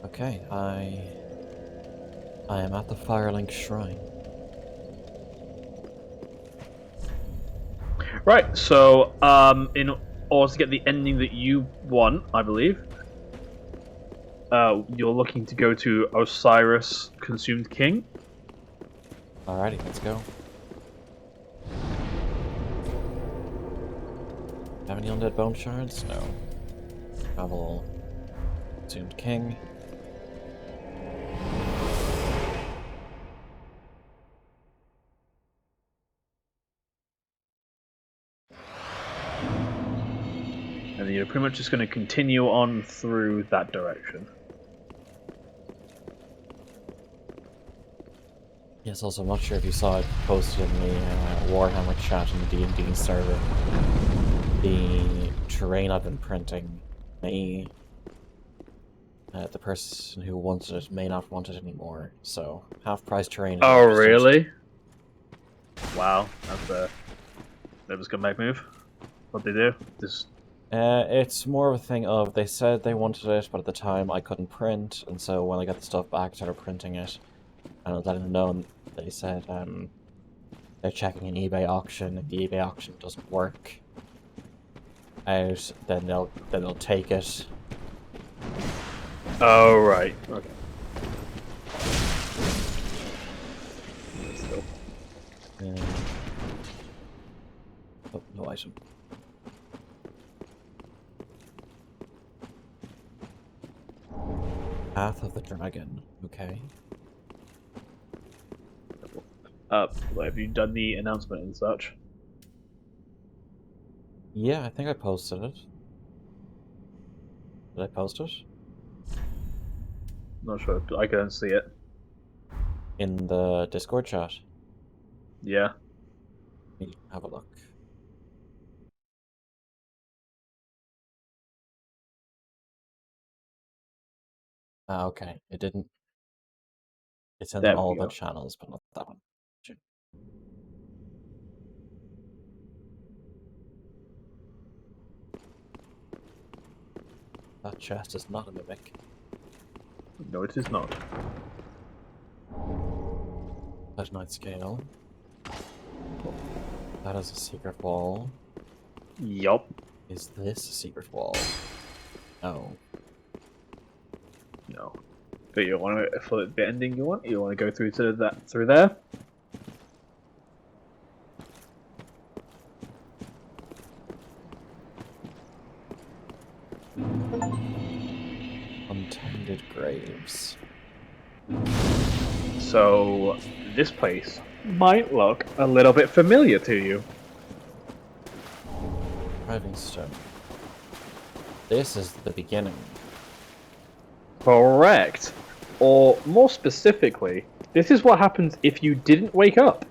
Okay, I am at the Firelink Shrine. Right, so in order to get the ending that you want, I believe, you're looking to go to Osiris Consumed King. Alrighty, let's go. Have any undead bone shards? No. Travel. Consumed King. And you're pretty much just going to continue on through that direction. Yes, also, I'm not sure if you saw it posted in the Warhammer chat in the D&D server. The terrain I've been printing may... the person who wanted it may not want it anymore, so half-price terrain if you're Oh, interested. really? Wow, that's a scumbag move. What they do? Just It's more of a thing of, they said they wanted it, but at the time I couldn't print, and so when I got the stuff back, I started printing it, and I was letting them know, they said, they're checking an eBay auction. If the eBay auction doesn't work out, then they'll take it. oh right, okay. Still. Oh, no item. Path of the Dragon. Okay. Have you done the announcement and such? Yeah, I think I posted it. Did I post it? Not sure. I couldn't see it. In the Discord chat. Yeah. Let me have a look. Ah, okay. It didn't. It's in There all we the go. channels, but not that one. That chest is not a mimic. No, it is not. That night scale. That is a secret wall. Yup. Is this a secret wall? No. No. But you want to for the ending you want? You want to go through to that through there? Untended graves. So this place might look a little bit familiar to you. Driving stone. This is the beginning. Correct. Or more specifically, this is what happens if you didn't wake up.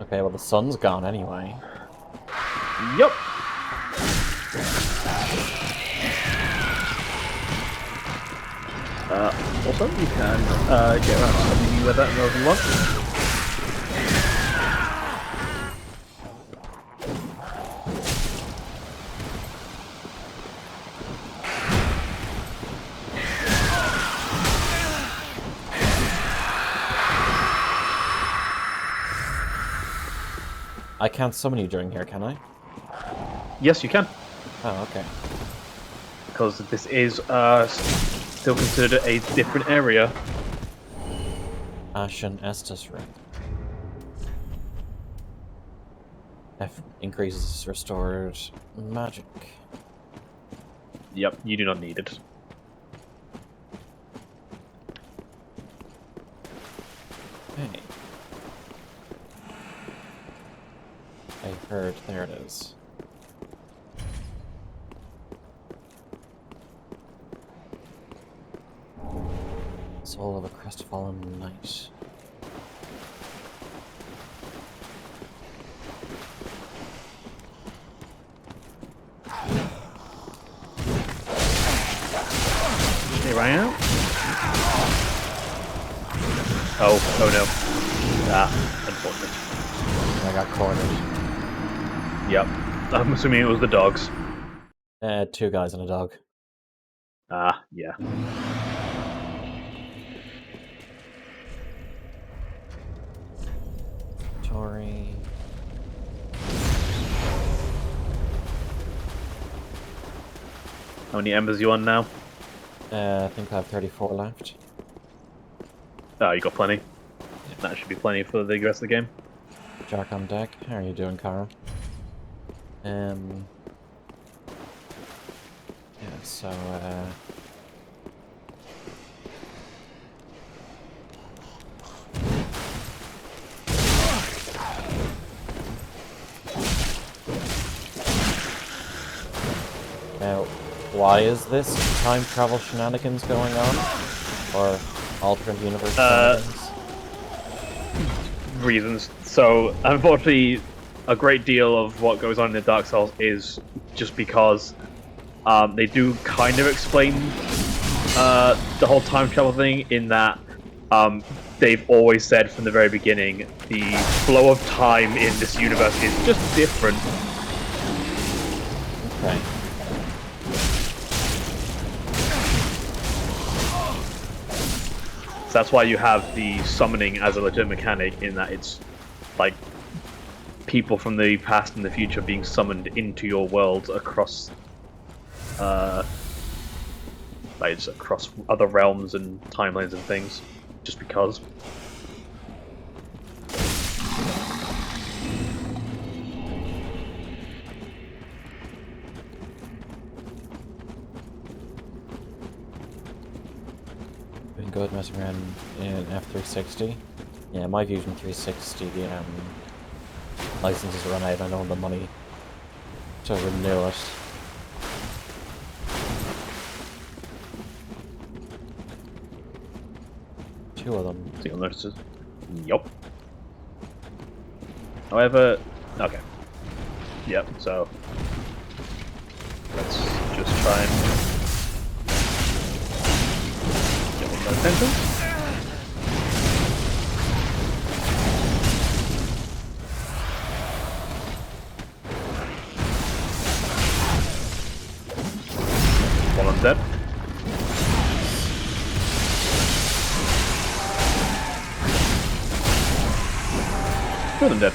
Okay, well the sun's gone anyway. Yup. Also, you can get around to something with that more than once. I can't summon you during here, can I? Yes, you can. Oh, okay. Because this is still considered a different area. Ashen Estus Ring. F increases restored magic. Yep, you do not need it. Hey. I heard, there it is. Soul of a crestfallen knight. Here I am. Oh no. Ah, unfortunate. I got cornered. Yep. I'm assuming it was the dogs. 2 guys and a dog. Ah, yeah. Tori. How many embers you on now? I think I have 34 left. Oh, you got plenty. That should be plenty for the rest of the game. Jack on deck. How are you doing, Cara? Yeah, so, now, why is this time travel shenanigans going on? Or alternate universe shenanigans? Reasons. So, unfortunately, a great deal of what goes on in the Dark Souls is just because they do kind of explain the whole time travel thing in that they've always said from the very beginning the flow of time in this universe is just different. Okay. So that's why you have the summoning as a legit mechanic in that it's like people from the past and the future being summoned into your world across like it's across other realms and timelines and things just because. Been good messing around in F360. Yeah, my Fusion 360 license is run out. I don't have the money to renew it. Two of them. So you'll notice. Yup. However, okay. Yep. So let's just try and get one more attention. One on dead. Two of them dead.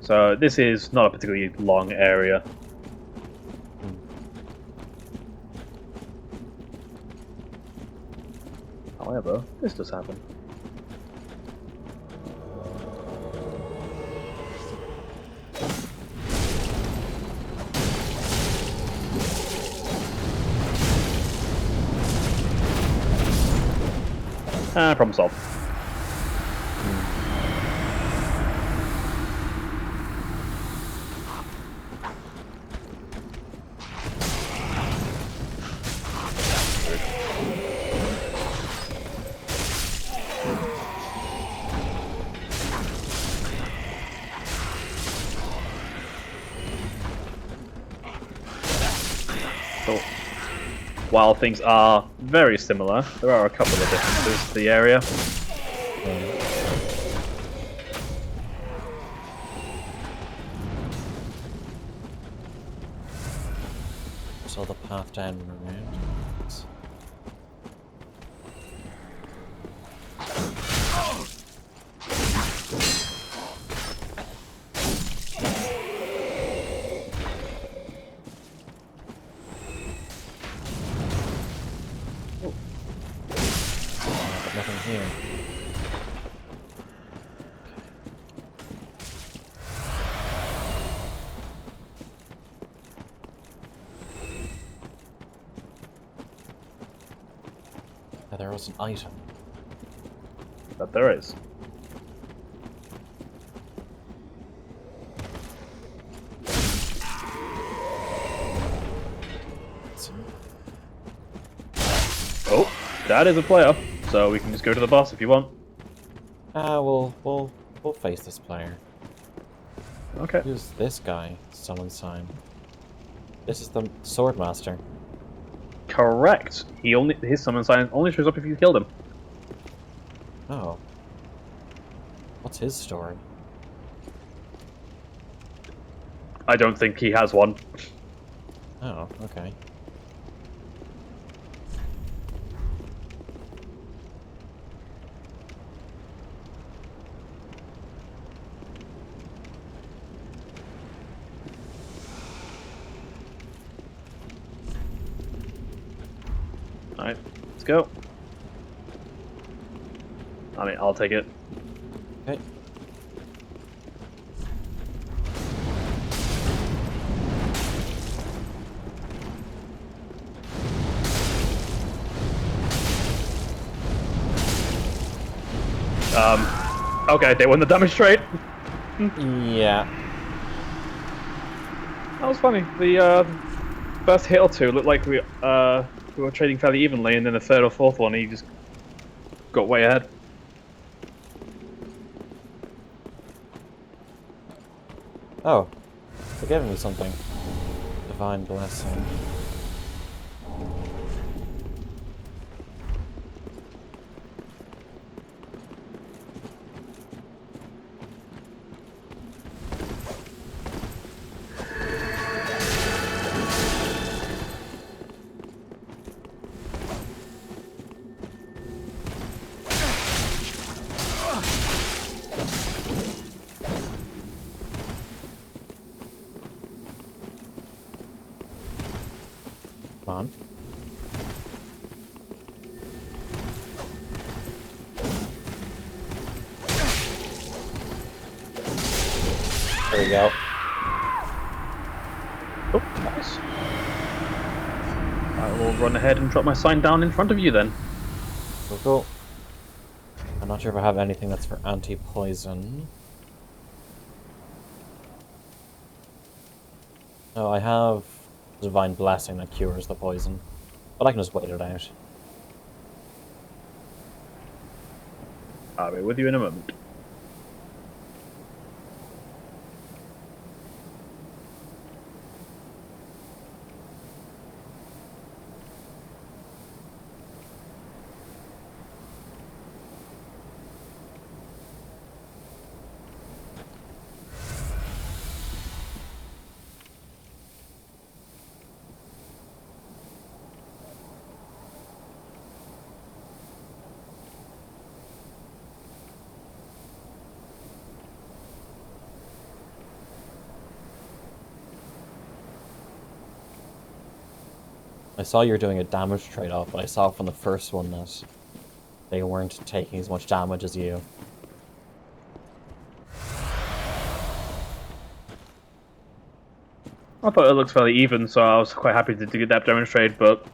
So this is not a particularly long area. However, this does happen. Problem solved. So, while things are very similar, there are a couple of differences to the area. So the path down around. But nothing here. Yeah, there was an item. But there is. Oh, that is a player. So we can just go to the boss if you want. We'll face this player. Okay. Who's this guy? Summon sign. This is the sword master. Correct. His summon sign only shows up if you killed him. Oh. What's his story? I don't think he has one. Oh, okay. Alright, let's go. I mean, I'll take it. Okay. Okay, they won the damage trade. Yeah. That was funny. The first hit or two looked like we were trading fairly evenly, and then the third or fourth one, he just got way ahead. Oh. They're giving me something. Divine blessing. Come on. There we go. Oh, nice. I will run ahead and drop my sign down in front of you then. Cool, cool. I'm not sure if I have anything that's for anti-poison. No, I have Divine Blessing that cures the poison. But I can just wait it out. I'll be with you in a moment. I saw you were doing a damage trade-off, but I saw from the first one that they weren't taking as much damage as you. I thought it looked fairly even, so I was quite happy to get that damage trade, but...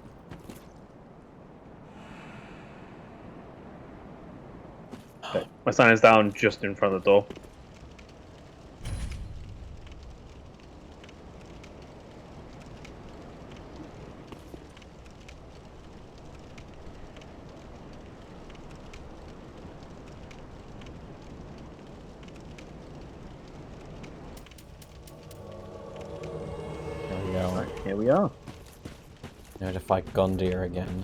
Okay, my sign is down just in front of the door. There we go. Right, here we are. Now to fight Gundyr again.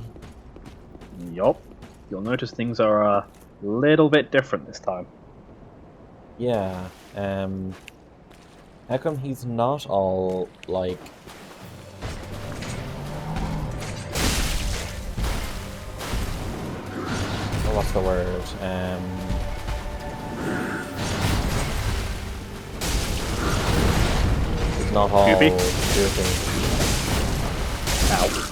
Yup. You'll notice things are a little bit different this time. Yeah, how come he's not all, like... Oh, what's the word? He's not all... Goopy? goopy. Ow.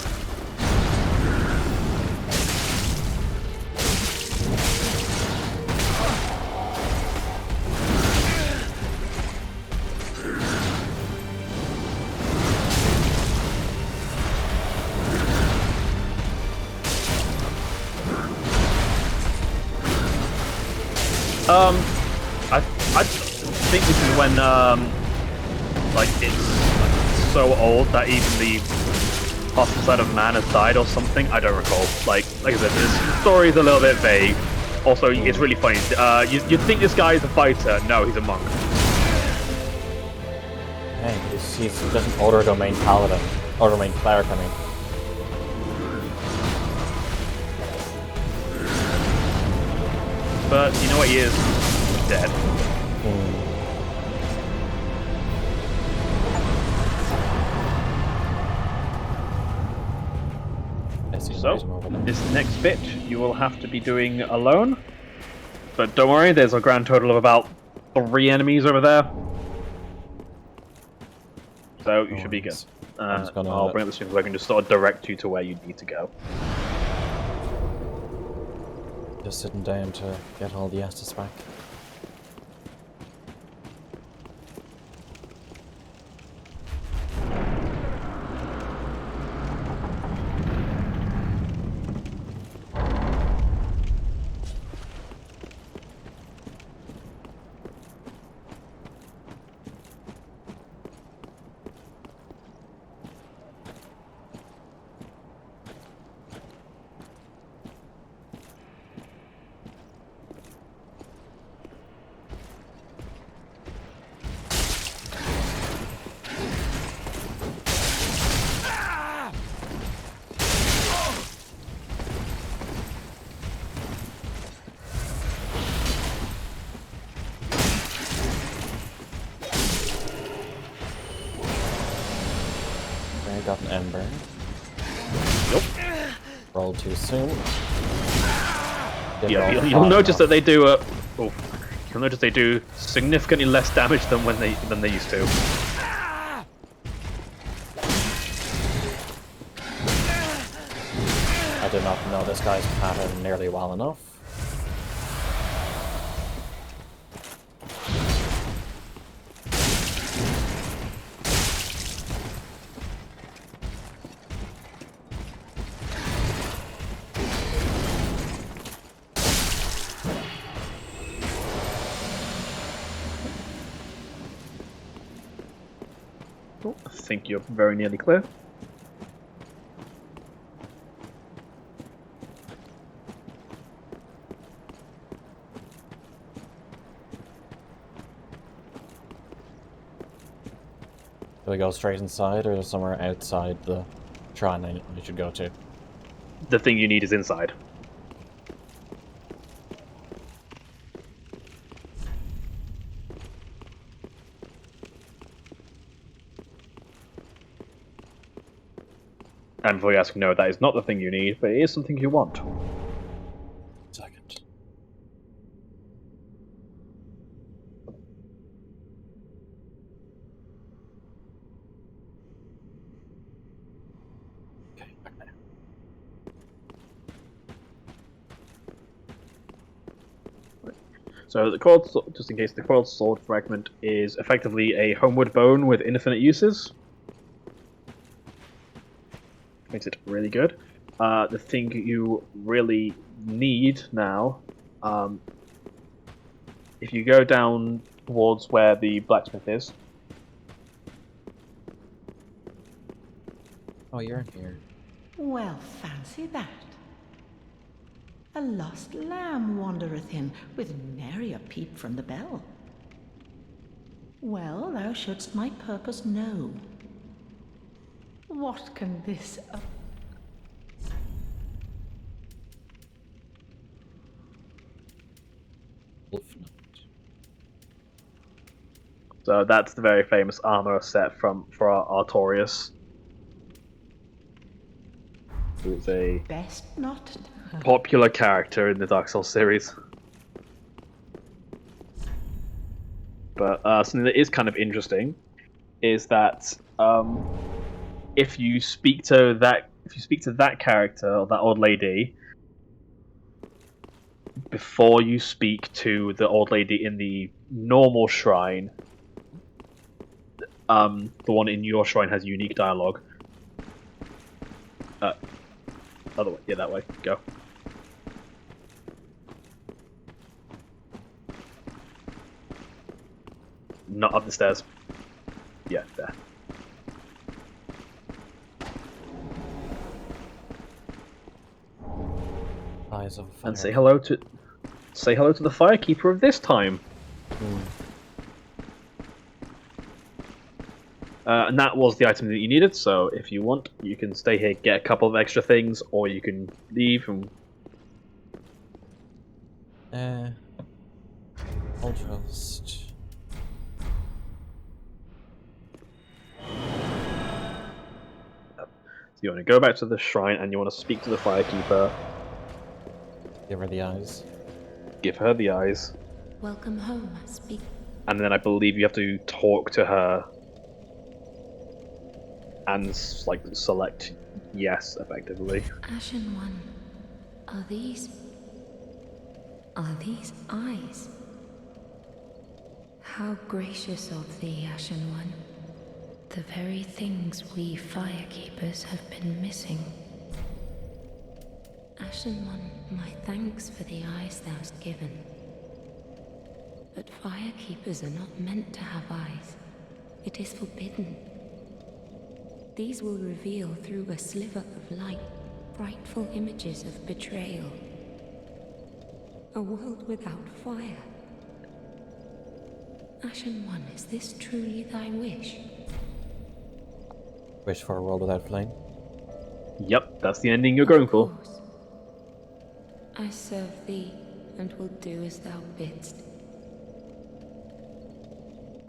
I think this is when, like, it's so old that even the possible side of man has died or something. I don't recall. Like I said, this story is a little bit vague. Also, it's really funny. You'd think this guy is a fighter. No, he's a monk. Hey, he's just an older domain paladin. Or domain cleric, I mean. But you know what he is? Dead. So, this next bit you will have to be doing alone. But don't worry, there's a grand total of about 3 enemies over there. So you should be good. I'll bring up the stream so I can just sort of direct you to where you need to go. Just sitting down to get all the Estus back. I got an ember. Nope. Rolled too soon. Yeah, you'll notice that they do you'll notice they do significantly less damage than they used to. I did not know this guy's pattern nearly well enough. I think you're very nearly clear. Do we go straight inside or somewhere outside the shrine I should go to? The thing you need is inside. And before you ask, no, that is not the thing you need, but it is something you want. Second. Okay, back now. So the coiled, just in case, the coiled sword fragment is effectively a homeward bone with infinite uses. Makes it really good. The thing you really need now, if you go down towards where the blacksmith is. Oh, you're in here. Well, fancy that. A lost lamb wandereth in, with nary a peep from the bell. Well, thou shouldst my purpose know. What can this... So that's the very famous armor set for Artorias. Who is a Best not... popular character in the Dark Souls series. But something that is kind of interesting is that if you speak to that character or that old lady before you speak to the old lady in the normal shrine, the one in your shrine has unique dialogue. Other way, yeah, that way. Go. Not up the stairs. Yeah, there. Eyes of fire. And say hello to the Firekeeper of this time. And that was the item that you needed, so if you want, you can stay here, get a couple of extra things, or you can leave and... I'll just... So you want to go back to the shrine and you want to speak to the Firekeeper, Give her the eyes. give her the eyes, Welcome home, speak. and then I believe you have to talk to her and like select yes, effectively. Ashen One, are these eyes? How gracious of thee, Ashen One. The very things we Firekeepers have been missing. Ashen One, my thanks for the eyes thou'st given. But Firekeepers are not meant to have eyes. It is forbidden. These will reveal through a sliver of light frightful images of betrayal. A world without fire. Ashen One, is this truly thy wish? Wish for a world without flame. Yep, that's the ending you're going for. Of course. I serve thee, and will do as thou bidst.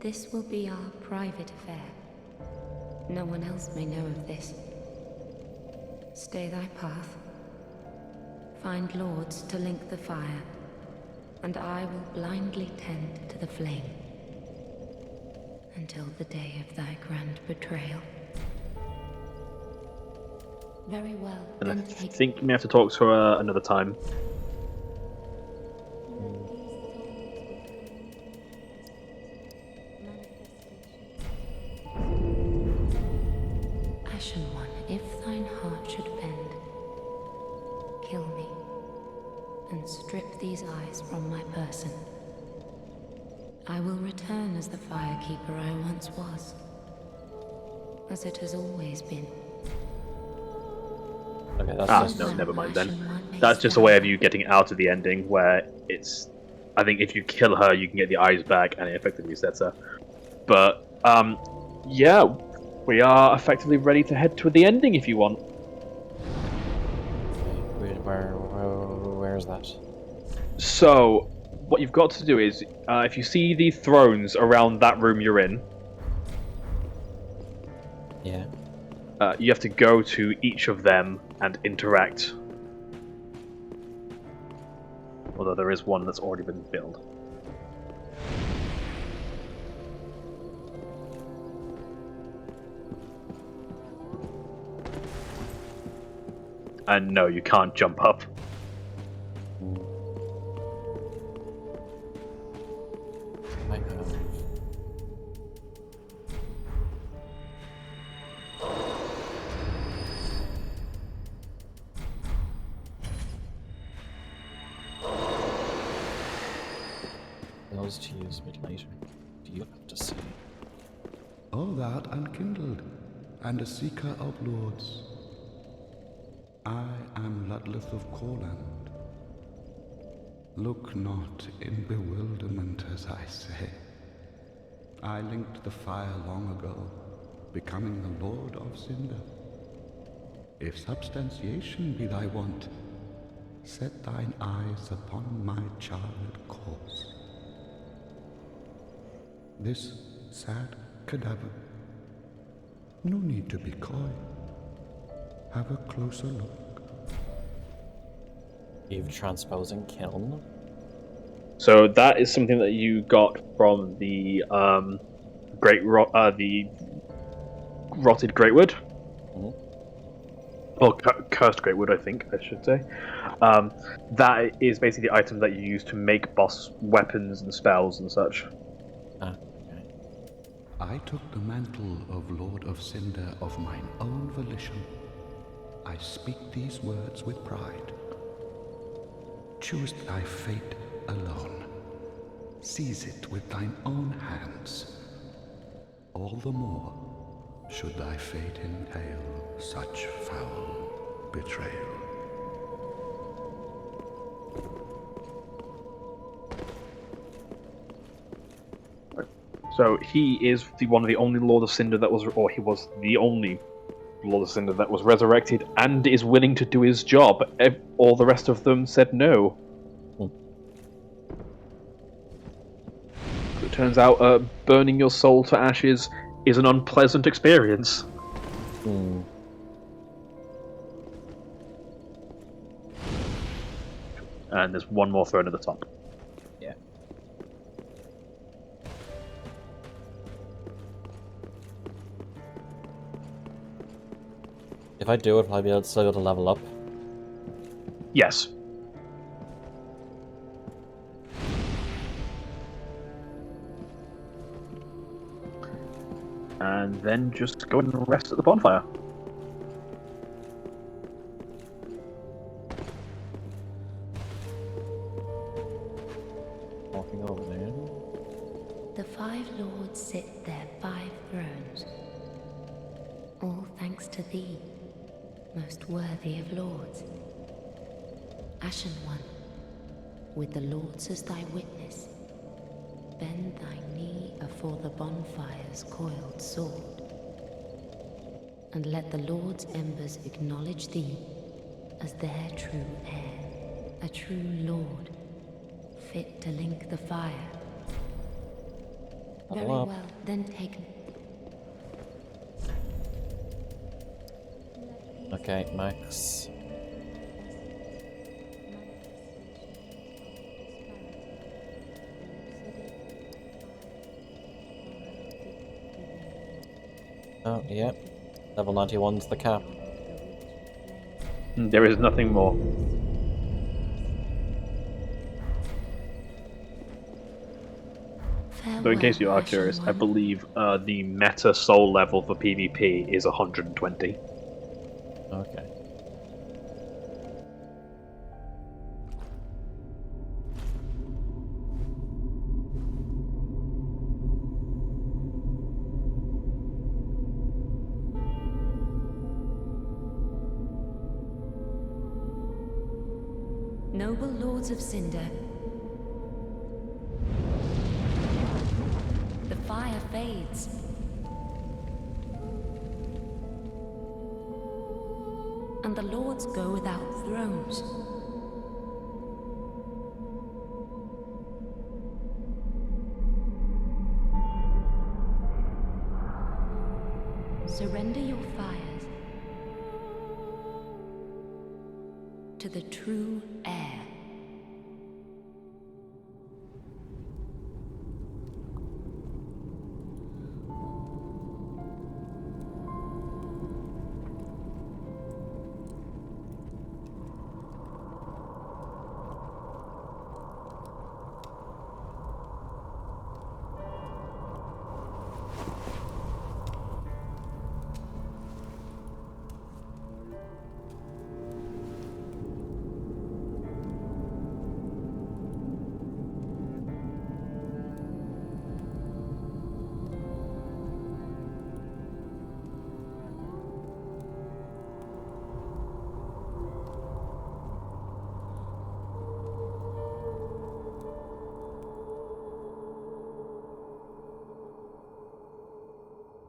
This will be our private affair. No one else may know of this. Stay thy path. Find lords to link the fire, and I will blindly tend to the flame. Until the day of thy grand betrayal. Very well, And I then take... think you may have to talk to her another time. Ashen One, if thine heart should bend, kill me, and strip these eyes from my person. I will return as the Firekeeper I once was, as it has always been. Okay, that's Ah, just... no, never mind then. That's just a way of you getting out of the ending, where it's... I think if you kill her, you can get the eyes back, and it effectively resets her. But, yeah, we are effectively ready to head to the ending if you want. Where is that? So, what you've got to do is, if you see the thrones around that room you're in, Yeah. you have to go to each of them and interact. Although there is one that's already been built. And no, you can't jump up. I have... Those to use a bit later. Do you have to say? All that unkindled, and a seeker of lords. I am Ludleth of Corland. Look not in bewilderment as I say. I linked the fire long ago, becoming the Lord of Cinder. If substantiation be thy want, set thine eyes upon my charred corpse. This sad cadaver. No need to be coy. Have a closer look. Eve transposing kiln? So that is something that you got from the the rotted Greatwood. Or cursed Greatwood, I think I should say. That is basically the item that you use to make boss weapons and spells and such. Ah, okay. I took the mantle of Lord of Cinder of mine own volition. I speak these words with pride. Choose thy fate alone. Seize it with thine own hands. All the more should thy fate entail such foul betrayal. So he is one of the only Lord of Cinder that was, or he was the only Lord of Cinder that was resurrected and is willing to do his job. All the rest of them said no. It turns out burning your soul to ashes is an unpleasant experience. And there's one more throne at the top. Yeah. If I do it, will I be able to still be able to level up? Yes. And then just go and rest at the bonfire. Walking over there. The 5 lords sit their 5 thrones, all thanks to thee, most worthy of lords. Ashen One, with the lords as thy witness, bend thy knee afore the bonfire's coiled sword, and let the lord's embers acknowledge thee as their true heir, a true lord, fit to link the fire. Very Level up. well, then take... Okay, Max. Oh, yeah. Level 91's the cap. There is nothing more. So in case you are curious, I believe the meta soul level for PvP is 120. Okay. Noble lords of Cinder, the fire fades. And the lords go without thrones. Surrender your fires to the true heir.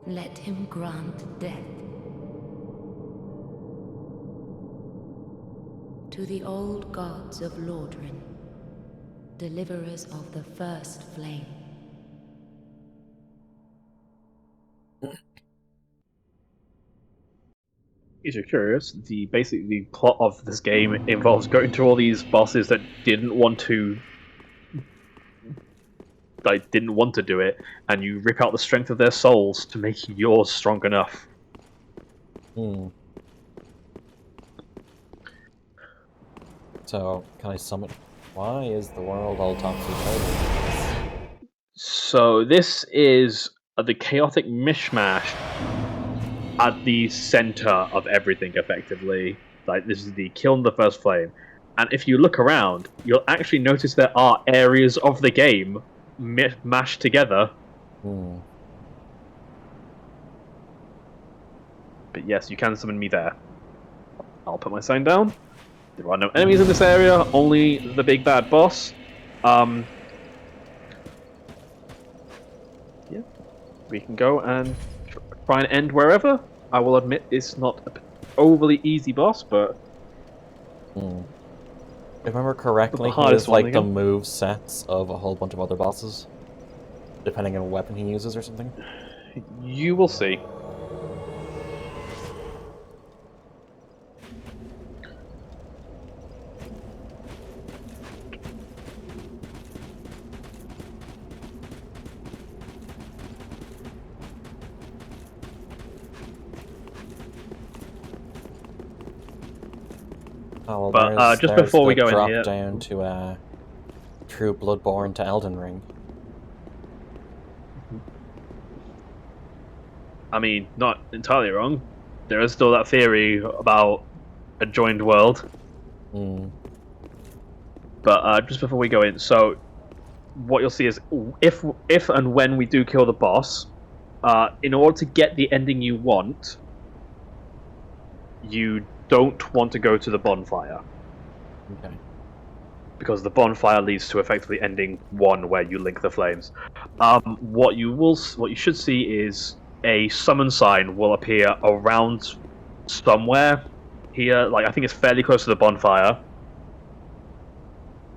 Let him grant death to the old gods of Lordran, deliverers of the first flame. If you're curious, basically the plot of this game involves going to all these bosses that didn't want to do it, and you rip out the strength of their souls to make yours strong enough. So, can I summon... Why is the world all topsy-turvy? So this is the chaotic mishmash at the center of everything, effectively. Like, this is the kiln the first flame. And if you look around, you'll actually notice there are areas of the game mashed together. But yes, you can summon me there. I'll put my sign down. There are no enemies in this area, only the big bad boss. Yeah. we can go and try and end wherever. I will admit it's not an overly easy boss, but If I remember correctly, he hardest has like one the again. move sets of a whole bunch of other bosses, depending on what weapon he uses or something. you will see. Oh, well, But, just there's before we the go in drop here- down to True Bloodborne to Elden Ring. I mean, not entirely wrong. There is still that theory about a joined world. Hmm. But just before we go in, so what you'll see is if and when we do kill the boss, in order to get the ending you want, you don't want to go to the bonfire, Okay. because the bonfire leads to effectively ending 1, where you link the flames. What you should see is a summon sign will appear around somewhere here. Like, I think it's fairly close to the bonfire.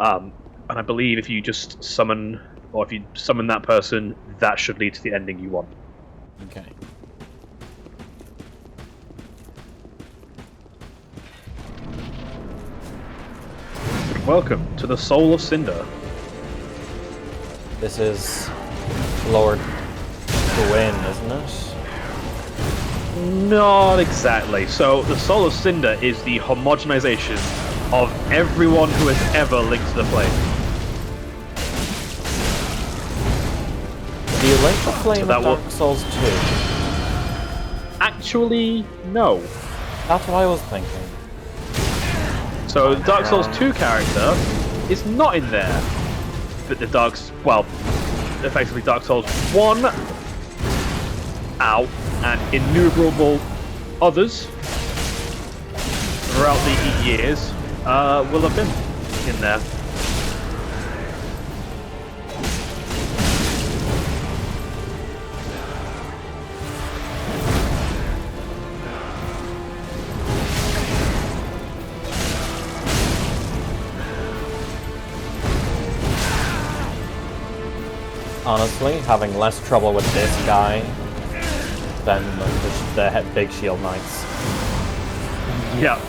And I believe if you just summon, or if you summon that person, that should lead to the ending you want. Okay. Welcome to the Soul of Cinder. This is Lord Gwyn, isn't it? Not exactly. So, the Soul of Cinder is the homogenization of everyone who has ever linked to the flame. Do you link the flame that of will- Dark Souls 2? Actually, no. That's what I was thinking. So, the Dark Souls 2 character is not in there. But the effectively Dark Souls 1, and innumerable others throughout the years will have been in there. Honestly, having less trouble with this guy than the big shield knights. Yeah.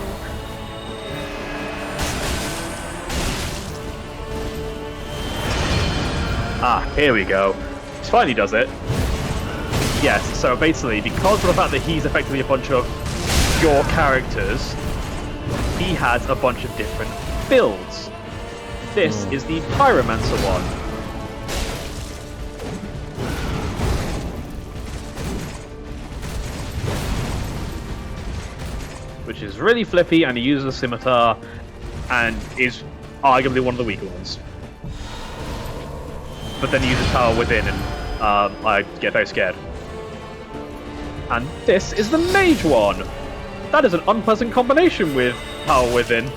Here we go. He finally does it. Yes, so basically, because of the fact that he's effectively a bunch of your characters, he has a bunch of different builds. This is the Pyromancer one. Which is really flippy, and he uses a scimitar, and is arguably one of the weaker ones. But then he uses Power Within, and I get very scared. And this is the Mage one! That is an unpleasant combination with Power Within.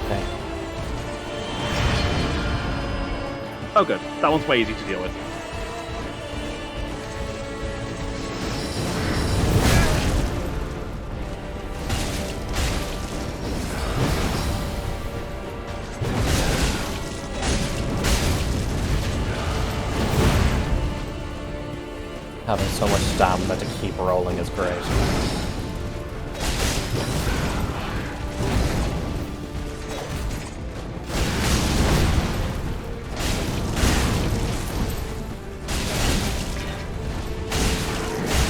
Okay. Oh good, that one's way easy to deal with. Having so much stamina to keep rolling is great.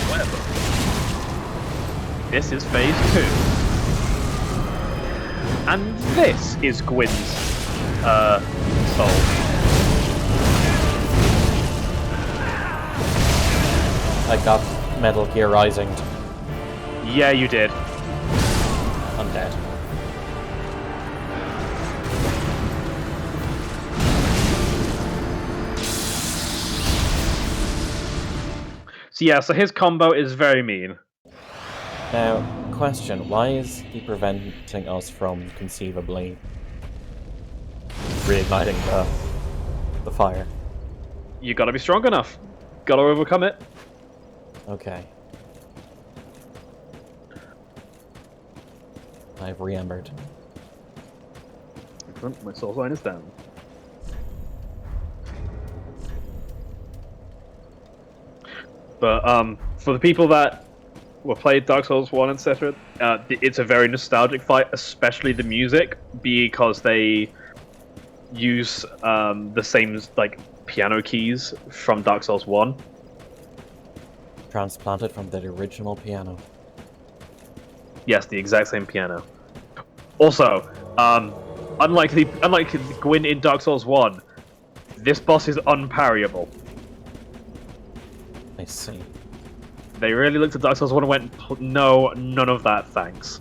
Whatever. This is phase 2. And this is Gwyn's soul. I got Metal Gear Rising. Yeah, you did. I'm dead. So yeah, so his combo is very mean. Now, question, why is he preventing us from conceivably reigniting the fire. You gotta be strong enough. Gotta overcome it. Okay. I've re-embered. My soul sign is down. But for the people that were played Dark Souls 1, etc., it's a very nostalgic fight, especially the music, because they use the same like piano keys from Dark Souls 1. Transplanted from the original piano. Yes, the exact same piano. Also, unlike Gwyn in Dark Souls 1, this boss is unparryable. I see. They really looked at Dark Souls 1 and went, no, none of that, thanks.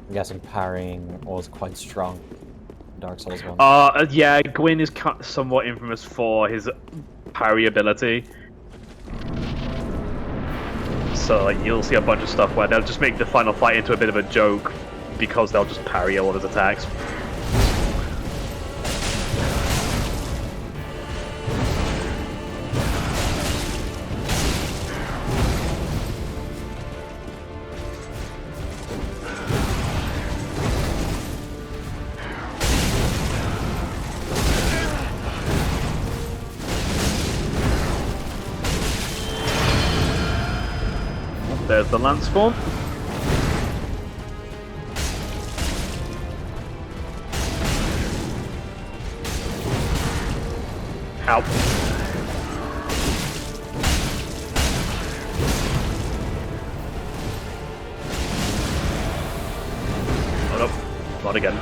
I'm guessing parrying was quite strong in Dark Souls 1. Yeah, Gwyn is somewhat infamous for his parry ability. So like, you'll see a bunch of stuff where they'll just make the final fight into a bit of a joke because they'll just parry all of his attacks. There's the lance form. Ow. Oh no, not again.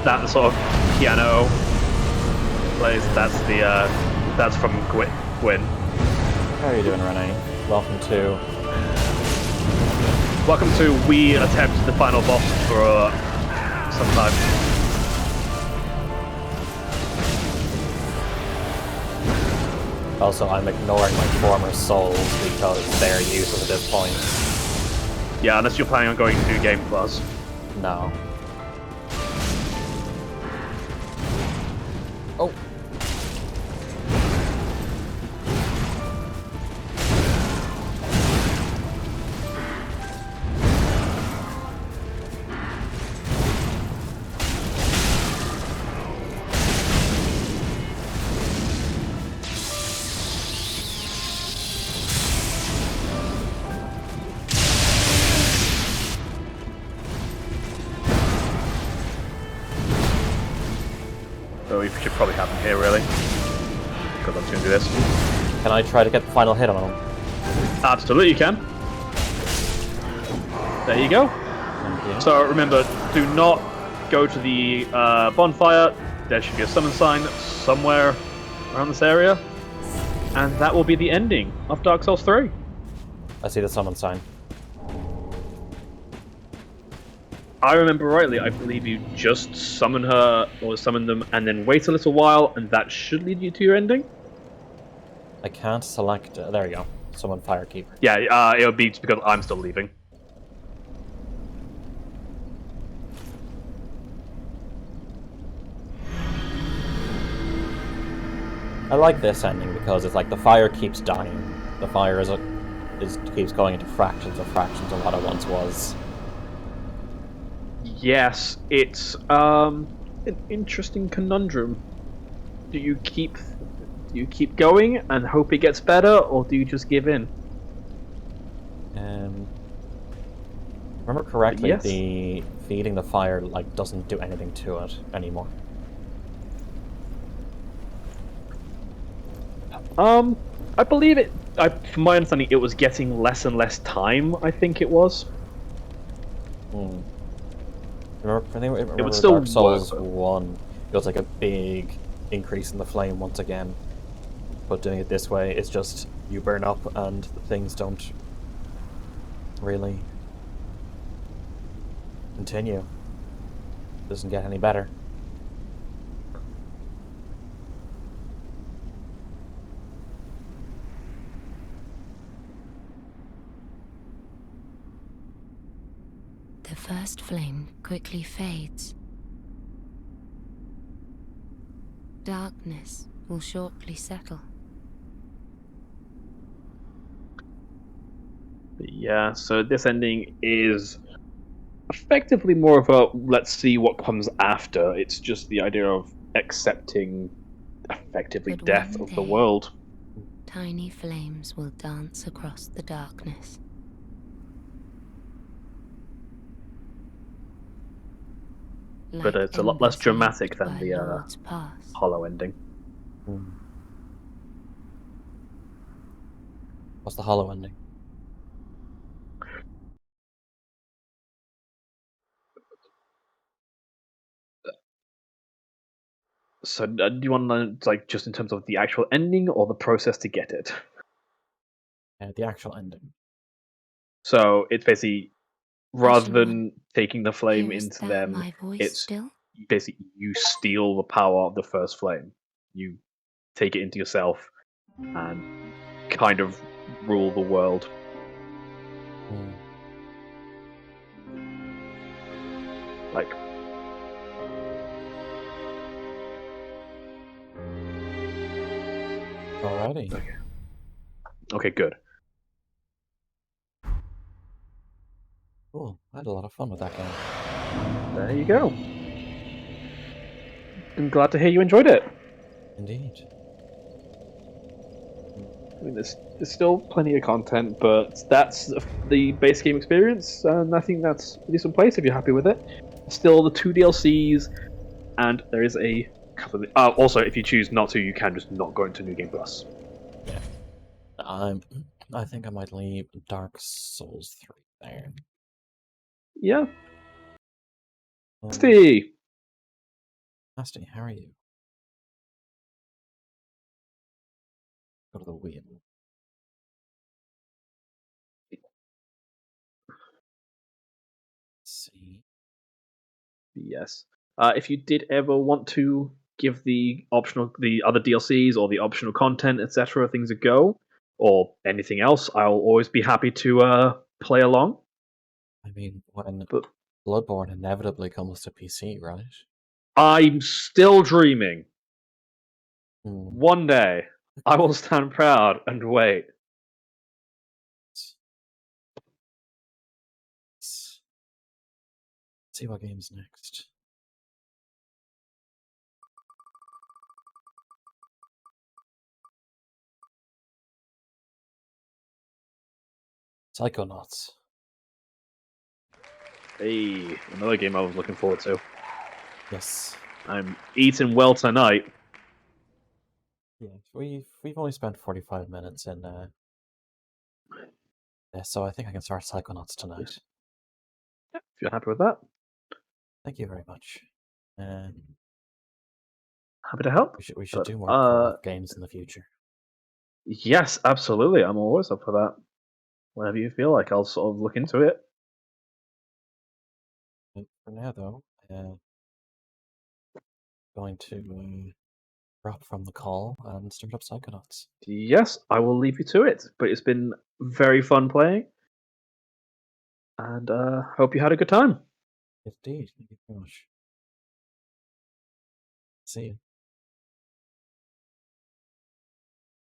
That sort of piano plays. That's from Gwyn. How are you doing, Renee? Welcome to We attempt the final boss for some time. Also, I'm ignoring my former souls because they're useless at this point. Yeah, unless you're planning on going to New Game Plus. No. Oh. So we should probably have him here, really. Because I'm just going to do this. Can I try to get the final hit on him? Absolutely, you can. There you go. Thank you. So remember, do not go to the bonfire. There should be a summon sign somewhere around this area. And that will be the ending of Dark Souls 3. I see the summon sign. I remember rightly, I believe you just summon her, or summon them, and then wait a little while, and that should lead you to your ending? I can't select... there you go. Summon Firekeeper. Yeah, it'll be just because I'm still leaving. I like this ending because it's like the fire keeps dying. The fire keeps going into fractions of fractions of what it once was. Yes, it's an interesting conundrum. Do you keep going and hope it gets better, or do you just give in? Remember correctly, Yes. the feeding the fire like doesn't do anything to it anymore. I believe it. From my understanding, it was getting less and less time. I think it was. Hmm. Remember still Dark Souls work, though. 1, it was like a big increase in the flame once again. But doing it this way, it's just you burn up and things don't really continue. Doesn't get any better. The first flame quickly fades. Darkness will shortly settle. Yeah, so this ending is effectively more of a let's see what comes after. It's just the idea of accepting effectively But death one of the day, world. tiny flames will dance across the darkness. But Like it's a lot less embers dramatic lit than by the Lord's Pass. Hollow ending. Hmm. What's the hollow ending? So, do you want to know, like, just in terms of the actual ending or the process to get it? The actual ending. So, it's basically rather Ashen than taking the flame Hearest into thou them, my voice it's still? basically you steal the power of the first flame. You take it into yourself and kind of rule the world. Hmm. Like, Alrighty. okay, good. Cool. I had a lot of fun with that game. There you go. I'm glad to hear you enjoyed it. Indeed. I mean, there's still plenty of content, but that's the base game experience, and I think that's a decent place if you're happy with it. Still the 2 DLCs, and there is a couple of. Also, if you choose not to, you can just not go into New Game Plus. Yeah. I think I might leave Dark Souls 3 there. Yeah. Um, Steve! Nasty, how are you? Go to the wheel. Let's see. Yes. If you did ever want to give the other DLCs or the optional content, etc., things a go, or anything else, I'll always be happy to play along. I mean, when But Bloodborne inevitably comes to PC, right? I'm still dreaming. Hmm. One day, I will stand proud and wait. Let's see what game's next. Psychonauts. Hey, another game I was looking forward to. Yes. I'm eating well tonight. Yeah, we've only spent 45 minutes in yeah, so I think I can start Psychonauts tonight. If you're happy with that, Thank you very much. And happy to help. we should But do more co-op games in the future. yes, absolutely. I'm always up for that. Whenever you feel like, I'll sort of look into it. But for now, though, going to drop from the call and start up Psychonauts. Yes, I will leave you to it. But it's been very fun playing, and hope you had a good time. Indeed. Thank you very much. See you.